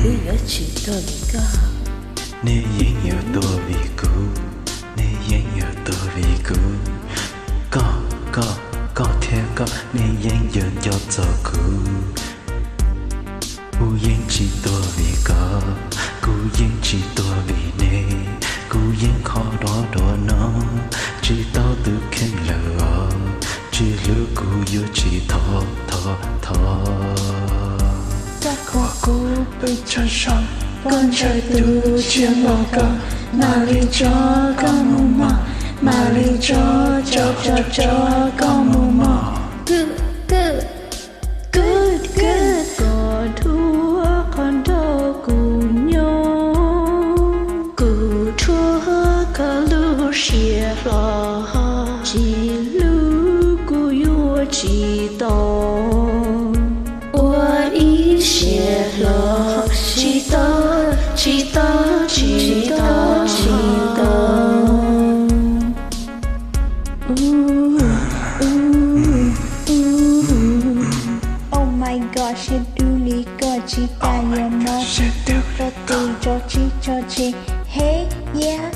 nhớ chỉ tôi vì có nè yên nhớ tôi vì cũ nè yên nhớ tôi vì cũ có theo có nè yên nhớ cho cũ cú yên chỉ tôi vì có cú yên chỉ tôi vì nè cú yên khó đó nó chỉ tao tự khen lỡ chỉ lỡ cú yêu chỉ thọ các cô bị chân sông con trời từ chiếm bầu cờ mà lý cho con mù mà lý cho con mù mờ good có thua con đâu cùng nhau cùng chúa cả lu xia lo chỉ lu cu yêu chỉ tao我一些了，祈祷。Oh my God, she do li go chi ta ya no chi cho ti cho chi. Hey, yeah.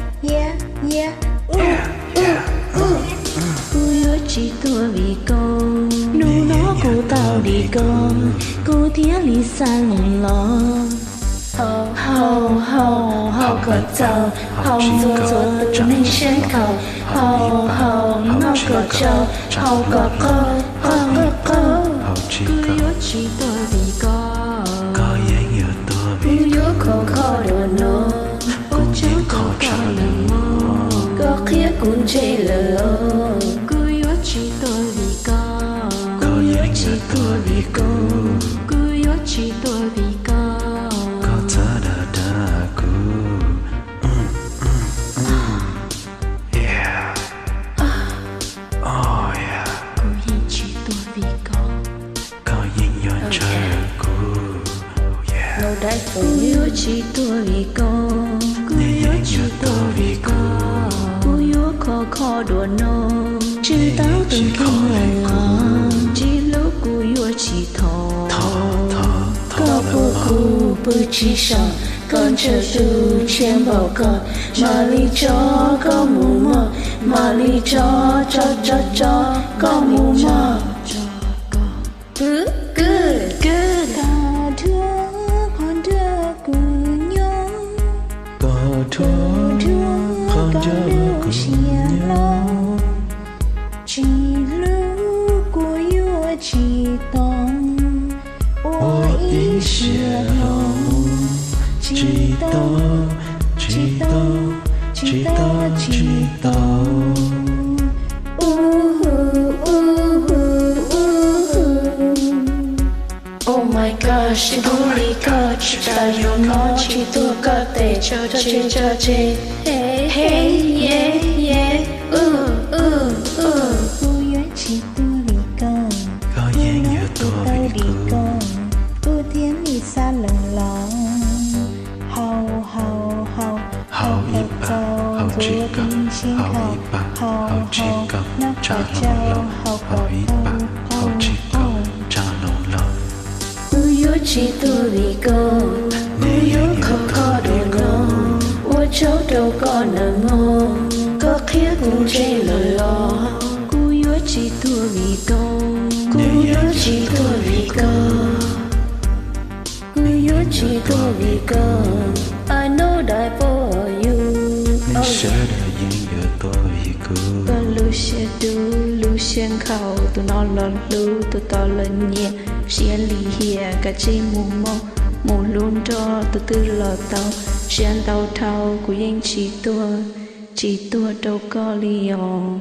Yo chi tua vì con, nu nó cô tao đi con, cô thía li sa lòng lo. Hầu có tao, hầu做từ nên sân khấu, hầu nó có trâu, hầu có cứ yo chi tua vì con, yên nhớ tôi vì yo khó đồ nó, cô cháu khó lần mò, có khía cũng chê lỡ. Chỉ tôi vì con, yên nhớ tôi vì con, chỉ tôi vì con, có ta đã cũ yeah oh yeah cô yên chỉ tôi vì con, có yên nhớ trời cũ yeah lâu đại cô chỉ tôi vì con, chỉ tôi vì con, cô khó đùa nó. Chỉ tao từng kinh lòng chỉ lúc cô yêu chỉ thọ có cô bự chỉ sợ con chờ từ trên bầu cờ mà lý cho có mù mờ mà lý cho có mù mờ good ta thương con đưa cô nhớ có thương con đưa cô nhớ chỉ lưu của yêu chỉ tông ôi ý chia lòng chỉ tao oh my gosh chỉ buri có chỉ ta yêu nó chỉ tôi có thể cho hey yeah chỉ tôi vì con, có yên nhớ tôi vì con, cô tiếng đi xa lần lòng, hầu chỉ cầm hầu chỉ cầm trả lòng hầu chỉ cầm trả lòng yêu chỉ tôi vì con, yêu khó đồ nó, ôi cháu đâu có nợ ngon, có khía cũng chê lời lo. Chỉ tôi vì con, chỉ tôi vì con, chỉ tôi vì con. I know that for you. Nên sẽ đợi yên nhớ tôi vì cô. Con lưu xuyên khẩu tụi nó lần lưu tụi to lần nhẹ xuyên lì hìa cả chi mù luôn cho tụi tư lò tàu xuyên tàu thâu của anh chỉ tôi đâu có liều.